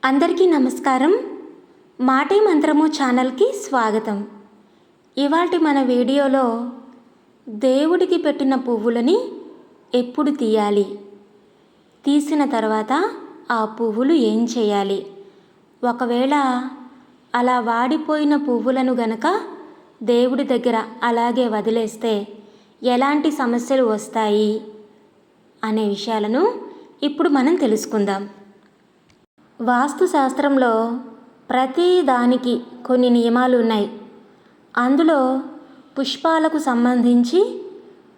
అందరికీ నమస్కారం. మాటే మంత్రము ఛానల్కి స్వాగతం. ఇవాల్టి మన వీడియోలో దేవుడికి పెట్టిన పువ్వులని ఎప్పుడు తీయాలి, తీసిన తర్వాత ఆ పువ్వులు ఏం చేయాలి, ఒకవేళ అలా వాడిపోయిన పువ్వులను గనక దేవుడి దగ్గర అలాగే వదిలేస్తే ఎలాంటి సమస్యలు వస్తాయి అనే విషయాలను ఇప్పుడు మనం తెలుసుకుందాం. వాస్తు శాస్త్రంలో ప్రతి దానికి కొన్ని నియమాలు ఉన్నాయి. అందులో పుష్పాలకు సంబంధించి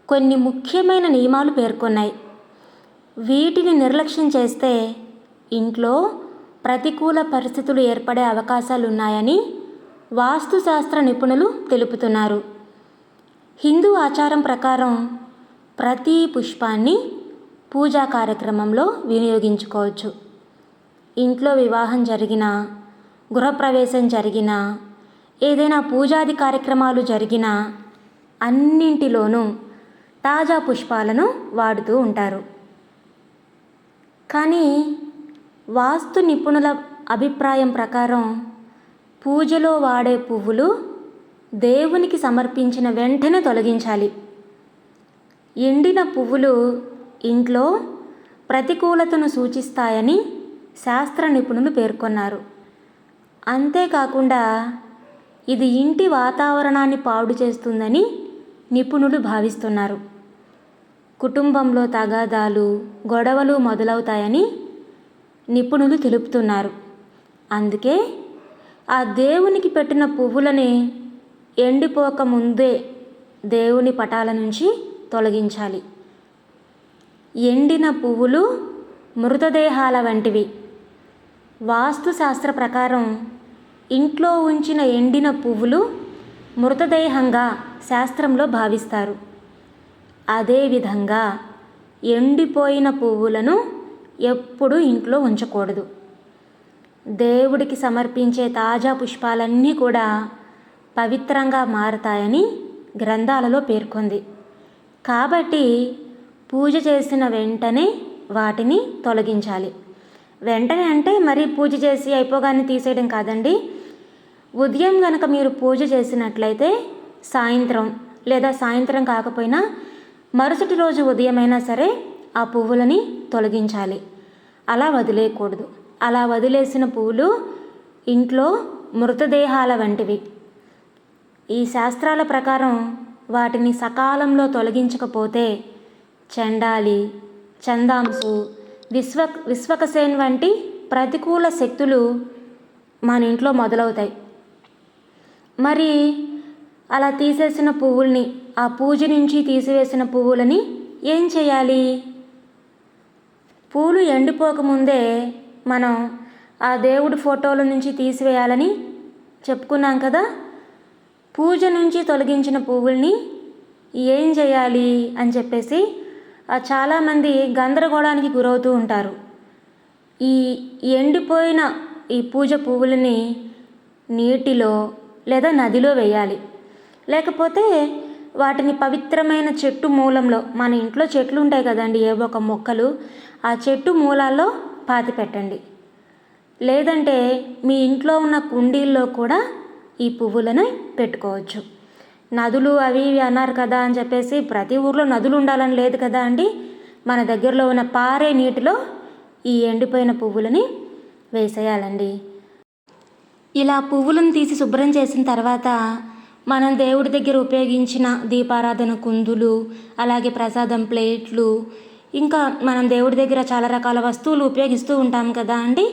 కొన్ని ముఖ్యమైన నియమాలు పేర్కొన్నాయి. వీటిని నిర్లక్ష్యం చేస్తే ఇంట్లో ప్రతికూల పరిస్థితులు ఏర్పడే అవకాశాలు ఉన్నాయని వాస్తుశాస్త్ర నిపుణులు తెలుపుతున్నారు. హిందూ ఆచారం ప్రకారం ప్రతి పుష్పాన్ని పూజా కార్యక్రమంలో వినియోగించుకోవచ్చు. ఇంట్లో వివాహం జరిగినా, గృహప్రవేశం జరిగినా, ఏదైనా పూజాది కార్యక్రమాలు జరిగినా అన్నింటిలోనూ తాజా పుష్పాలను వాడుతూ ఉంటారు. కానీ వాస్తు నిపుణుల అభిప్రాయం ప్రకారం పూజలో వాడే పువ్వులు దేవునికి సమర్పించిన వెంటనే తొలగించాలి. ఎండిన పువ్వులు ఇంట్లో ప్రతికూలతను సూచిస్తాయని శాస్త్ర నిపుణులు పేర్కొన్నారు. అంతేకాకుండా ఇది ఇంటి వాతావరణాన్ని పాడు చేస్తుందని నిపుణులు భావిస్తున్నారు. కుటుంబంలో తగాదాలు, గొడవలు మొదలవుతాయని నిపుణులు తెలుపుతున్నారు. అందుకే ఆ దేవునికి పెట్టిన పువ్వులని ఎండిపోక ముందే దేవుని పటాల నుంచి తొలగించాలి. ఎండిన పువ్వులు మృతదేహాల వంటివి. వాస్తుశాస్త్ర ప్రకారం ఇంట్లో ఉంచిన ఎండిన పువ్వులు మృతదేహంగా శాస్త్రంలో భావిస్తారు. అదేవిధంగా ఎండిపోయిన పువ్వులను ఎప్పుడూ ఇంట్లో ఉంచకూడదు. దేవుడికి సమర్పించే తాజా పుష్పాలన్నీ కూడా పవిత్రంగా మారతాయని గ్రంథాలలో పేర్కొంది. కాబట్టి పూజ చేసిన వెంటనే వాటిని తొలగించాలి. వెంటనే అంటే మరి పూజ చేసి అయిపోగానే తీసేయడం కాదండి. ఉదయం కనుక మీరు పూజ చేసినట్లయితే సాయంత్రం లేదా సాయంత్రం కాకపోయినా మరుసటి రోజు ఉదయమైనా సరే ఆ పువ్వులని తొలగించాలి. అలా వదిలేయకూడదు. అలా వదిలేసిన పువ్వులు ఇంట్లో మృతదేహాల వంటివి. ఈ శాస్త్రాల ప్రకారం వాటిని సకాలంలో తొలగించకపోతే చండాలి, చందాంసు, విశ్వకసేన్ వంటి ప్రతికూల శక్తులు మన ఇంట్లో మొదలవుతాయి. మరి అలా తీసేసిన పువ్వుల్ని, ఆ పూజ నుంచి తీసివేసిన పువ్వులని ఏం చేయాలి? పూలు ఎండిపోకముందే మనం ఆ దేవుడి ఫోటోల నుంచి తీసివేయాలని చెప్పుకున్నాం కదా. పూజ నుంచి తొలగించిన పువ్వుల్ని ఏం చేయాలి అని చెప్పేసి చాలామంది గందరగోళానికి గురవుతూ ఉంటారు. ఈ ఎండిపోయిన ఈ పూజ పువ్వులని నీటిలో లేదా నదిలో వేయాలి. లేకపోతే వాటిని పవిత్రమైన చెట్టు మూలంలో, మన ఇంట్లో చెట్లు ఉంటాయి కదండి, ఏవో ఒక మొక్కలు, ఆ చెట్టు మూలాల్లో పాతి పెట్టండి. లేదంటే మీ ఇంట్లో ఉన్న కుండీల్లో కూడా ఈ పువ్వులను పెట్టుకోవచ్చు. నదులు అవి ఇవి అన్నారు కదా అని చెప్పేసి ప్రతి ఊర్లో నదులు ఉండాలని లేదు కదా అండి. మన దగ్గరలో ఉన్న పారే నీటిలో ఈ ఎండిపోయిన పువ్వులని వేసేయాలండి. ఇలా పువ్వులను తీసి శుభ్రం చేసిన తర్వాత మనం దేవుడి దగ్గర ఉపయోగించిన దీపారాధన కుందులు, అలాగే ప్రసాదం ప్లేట్లు, ఇంకా మనం దేవుడి దగ్గర చాలా రకాల వస్తువులు ఉపయోగిస్తూ ఉంటాం కదా అండి,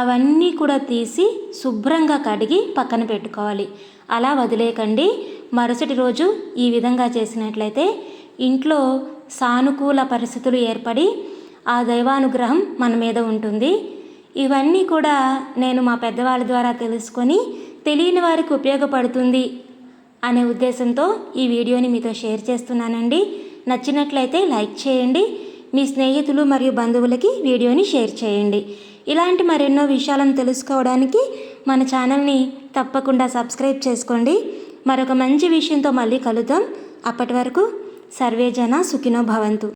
అవన్నీ కూడా తీసి శుభ్రంగా కడిగి పక్కన పెట్టుకోవాలి. అలా వదిలేకండి. మరుసటి రోజు ఈ విధంగా చేసినట్లయితే ఇంట్లో సానుకూల పరిస్థితులు ఏర్పడి ఆ దైవానుగ్రహం మన మీద ఉంటుంది. ఇవన్నీ కూడా నేను మా పెద్దవాళ్ళ ద్వారా తెలుసుకొని తెలియని వారికి ఉపయోగపడుతుంది అనే ఉద్దేశంతో ఈ వీడియోని మీతో షేర్ చేస్తున్నానండి. నచ్చినట్లయితే లైక్ చేయండి. మీ స్నేహితులు మరియు బంధువులకి వీడియోని షేర్ చేయండి. ఇలాంటి మరెన్నో విషయాలను తెలుసుకోవడానికి మన ఛానల్ని తప్పకుండా సబ్స్క్రైబ్ చేసుకోండి. మరొక మంచి విషయంతో మళ్ళీ కలుద్దాం. అప్పటి వరకు సర్వే జన సుఖినో భవంతు.